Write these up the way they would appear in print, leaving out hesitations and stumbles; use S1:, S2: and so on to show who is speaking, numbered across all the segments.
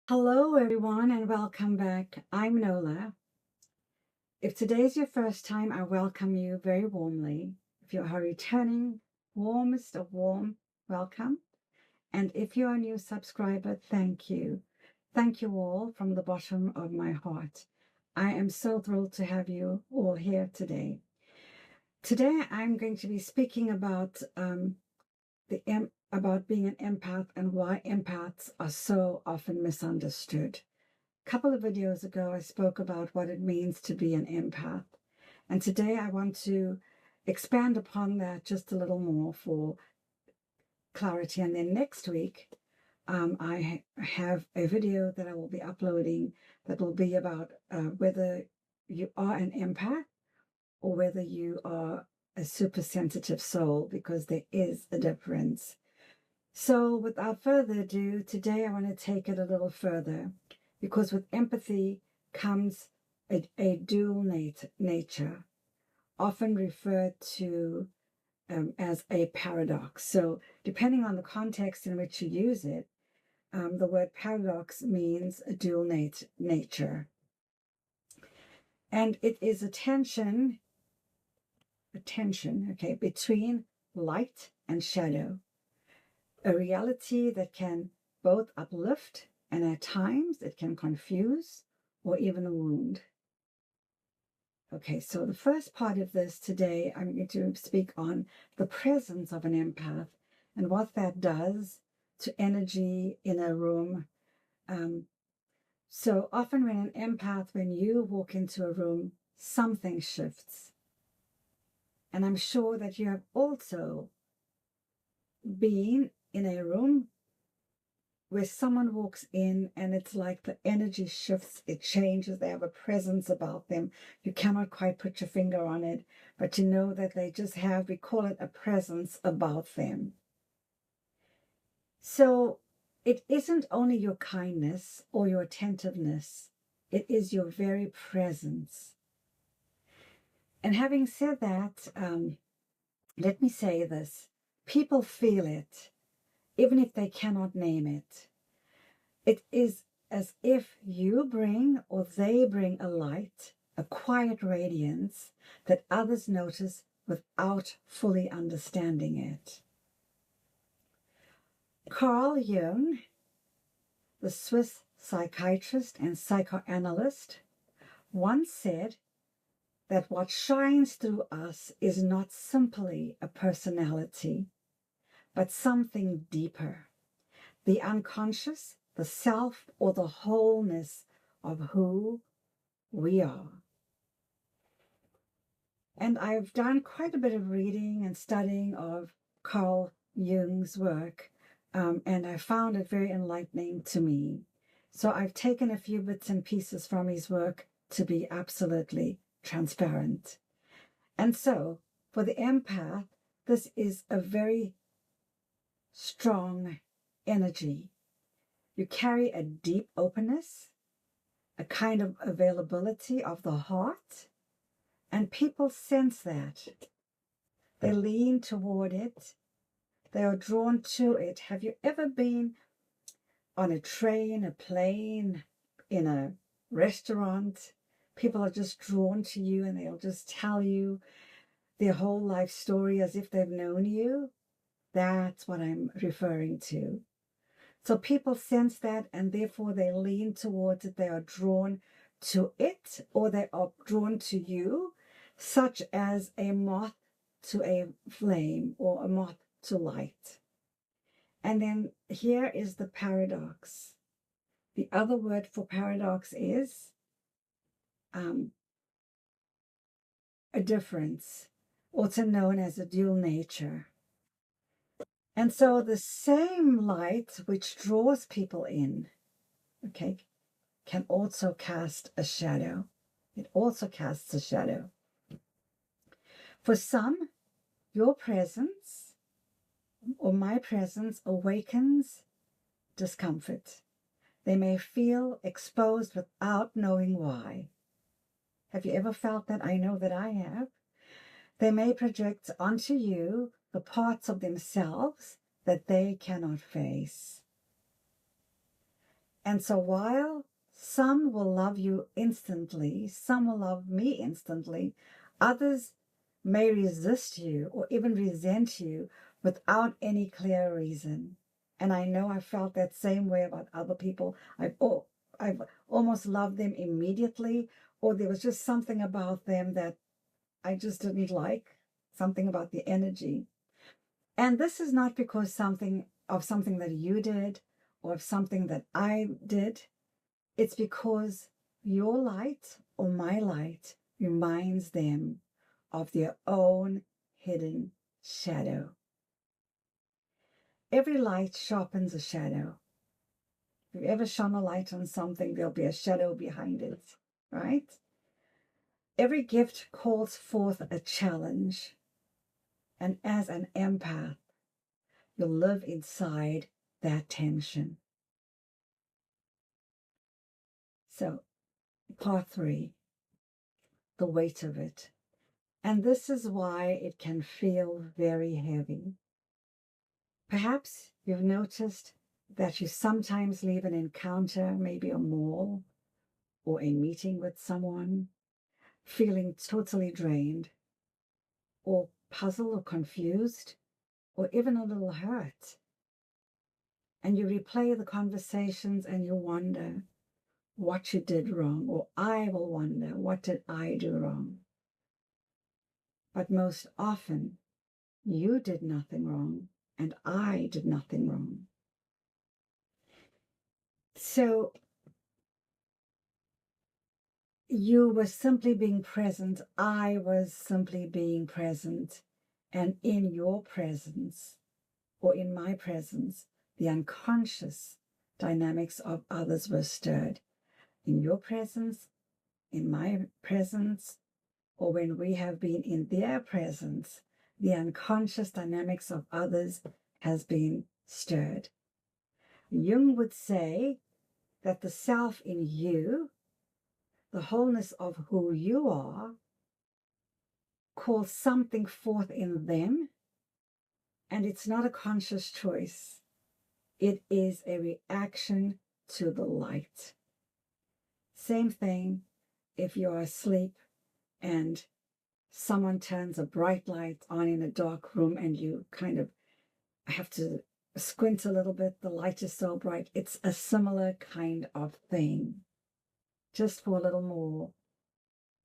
S1: Hello, everyone, and welcome back. I'm Nola. If today's your first time, I welcome you very warmly. If you are returning, warmest of warm welcome. And if you're a new subscriber, thank you. Thank you all from the bottom of my heart. I am so thrilled to have you all here today. Today, I'm going to be speaking about about being an empath and why empaths are so often misunderstood. A couple of videos ago, I spoke about what it means to be an empath. And today I want to expand upon that just a little more for clarity. And then next week, I have a video that I will be uploading that will be about whether you are an empath or whether you are a super sensitive soul, because there is a difference. So without further ado, today I want to take it a little further, because with empathy comes a dual nature, often referred to as a paradox. So depending on the context in which you use it, the word paradox means a dual nature. And it is a tension, between light and shadow, a reality that can both uplift and at times it can confuse or even wound. Okay, so the first part of this today, I'm going to speak on the presence of an empath and what that does to energy in a room. So often when you walk into a room, something shifts. And I'm sure that you have also been in a room where someone walks in and it's like the energy shifts, it changes, they have a presence about them. You cannot quite put your finger on it, but you know that they just have, we call it a presence about them. So it isn't only your kindness or your attentiveness, it is your very presence. And having said that, let me say this. People feel it, even if they cannot name it. It is as if you bring or they bring a light, a quiet radiance that others notice without fully understanding it. Carl Jung, the Swiss psychiatrist and psychoanalyst, once said that what shines through us is not simply a personality, but something deeper, the unconscious, the self, or the wholeness of who we are. And I've done quite a bit of reading and studying of Carl Jung's work, and I found it very enlightening to me. So I've taken a few bits and pieces from his work to be absolutely transparent. And so, for the empath, this is a very strong energy. You carry a deep openness, a kind of availability of the heart, and people sense that. They lean toward it. They are drawn to it. Have you ever been on a train, a plane, in a restaurant? People are just drawn to you and they'll just tell you their whole life story as if they've known you. That's what I'm referring to. So people sense that and therefore they lean towards it. They are drawn to it, or they are drawn to you, such as a moth to a flame or a moth to light. And then here is the paradox. The other word for paradox is a difference, also known as a dual nature. And so the same light which draws people in, can also cast a shadow. It also casts a shadow. For some, your presence or my presence awakens discomfort. They may feel exposed without knowing why. Have you ever felt that? I know that I have. They may project onto you the parts of themselves that they cannot face. And so while some will love you instantly, some will love me instantly, others may resist you or even resent you without any clear reason. And I know I felt that same way about other people. I've almost loved them immediately, or there was just something about them that I just didn't like, something about the energy. And this is not because something that you did or of something that I did. It's because your light or my light reminds them of their own hidden shadow. Every light sharpens a shadow. If you've ever shone a light on something, there'll be a shadow behind it, right? Every gift calls forth a challenge. And as an empath, you'll live inside that tension. So, part 3, the weight of it. And this is why it can feel very heavy. Perhaps you've noticed that you sometimes leave an encounter, maybe a mall or a meeting with someone, feeling totally drained or puzzled or confused or even a little hurt. And you replay the conversations and you wonder what you did wrong, or I will wonder, what did I do wrong? But most often, you did nothing wrong and I did nothing wrong. So you were simply being present. I was simply being present. And in your presence, or in my presence, the unconscious dynamics of others were stirred. In your presence, in my presence, or when we have been in their presence, the unconscious dynamics of others has been stirred. Jung would say that the self in you, the wholeness of who you are, calls something forth in them, and it's not a conscious choice. It is a reaction to the light. Same thing if you're asleep and someone turns a bright light on in a dark room and you kind of have to squint a little bit. The light is so bright. It's a similar kind of thing, just for a little more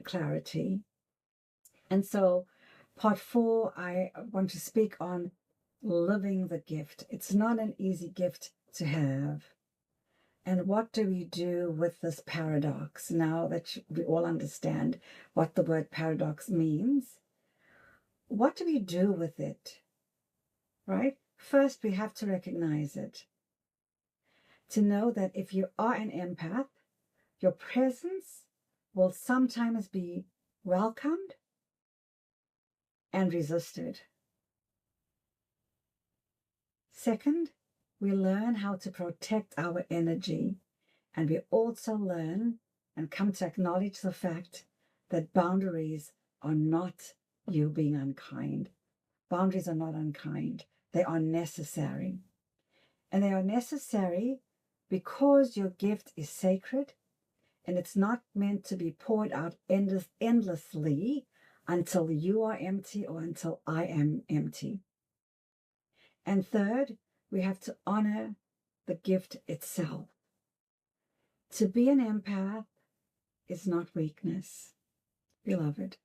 S1: clarity. And so part 4, I want to speak on living the gift. It's not an easy gift to have. And what do we do with this paradox now that we all understand what the word paradox means? What do we do with it? Right? First, we have to recognize it. To know that if you are an empath, your presence will sometimes be welcomed and resisted. Second, we learn how to protect our energy, and we also learn and come to acknowledge the fact that boundaries are not you being unkind. Boundaries are not unkind. They are necessary. And they are necessary because your gift is sacred and it's not meant to be poured out endlessly until you are empty or until I am empty. And third, we have to honor the gift itself. To be an empath is not weakness, beloved.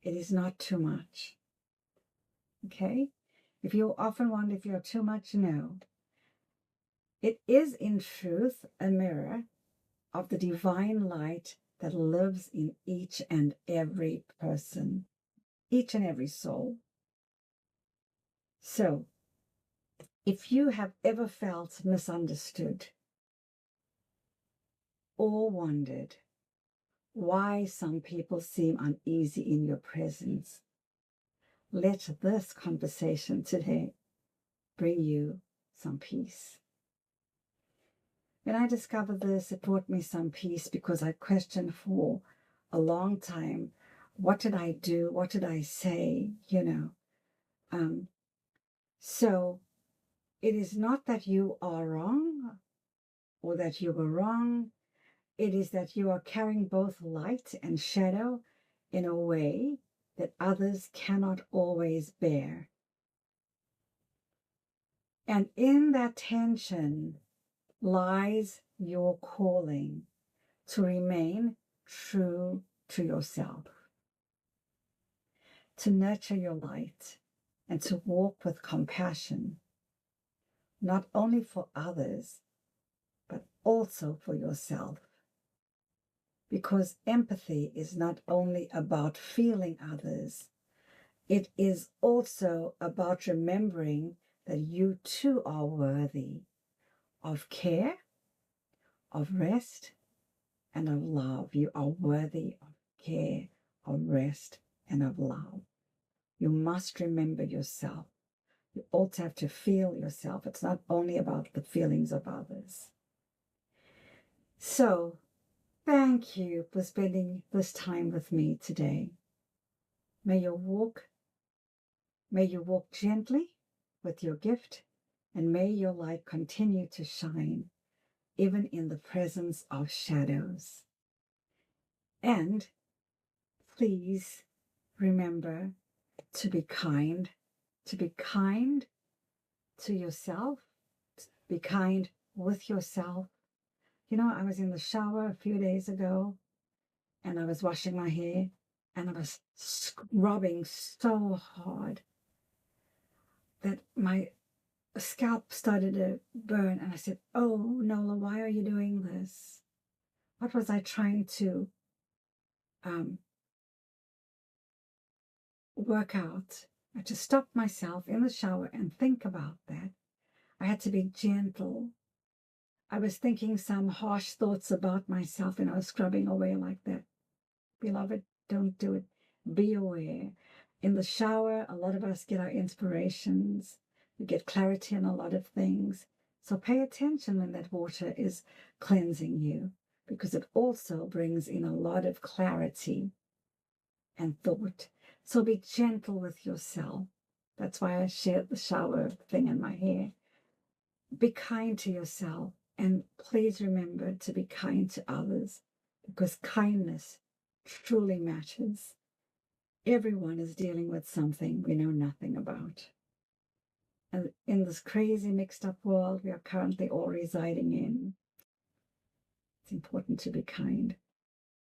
S1: It is not too much. Okay? If you often wonder if you're too much, no. It is in truth a mirror of the divine light that lives in each and every person, each and every soul. So, if you have ever felt misunderstood or wondered why some people seem uneasy in your presence, let this conversation today bring you some peace. When I discovered this, it brought me some peace because I questioned for a long time, what did I do? What did I say? So it is not that you are wrong or that you were wrong. It is that you are carrying both light and shadow in a way that others cannot always bear. And in that tension lies your calling to remain true to yourself, to nurture your light, and to walk with compassion, not only for others, but also for yourself. Because empathy is not only about feeling others, it is also about remembering that you too are worthy of care, of rest, and of love. You are worthy of care, of rest, and of love. You must remember yourself. You also have to feel yourself. It's not only about the feelings of others. So, thank you for spending this time with me today. May you walk gently with your gift, and may your light continue to shine, even in the presence of shadows. And please remember to be kind to yourself, be kind with yourself. You know, I was in the shower a few days ago, and I was washing my hair, and I was scrubbing so hard that my scalp started to burn. And I said, "Oh, Nola, why are you doing this? What was I trying to work out?" I had to stop myself in the shower and think about that. I had to be gentle. I was thinking some harsh thoughts about myself, and I was scrubbing away like that. Beloved, don't do it. Be aware. In the shower, a lot of us get our inspirations. We get clarity in a lot of things. So pay attention when that water is cleansing you, because it also brings in a lot of clarity and thought. So be gentle with yourself. That's why I shared the shower thing in my hair. Be kind to yourself, and please remember to be kind to others, because kindness truly matters. Everyone is dealing with something we know nothing about. And in this crazy mixed up world we are currently all residing in, it's important to be kind.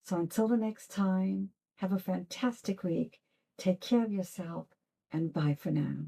S1: So until the next time, have a fantastic week. Take care of yourself, and bye for now.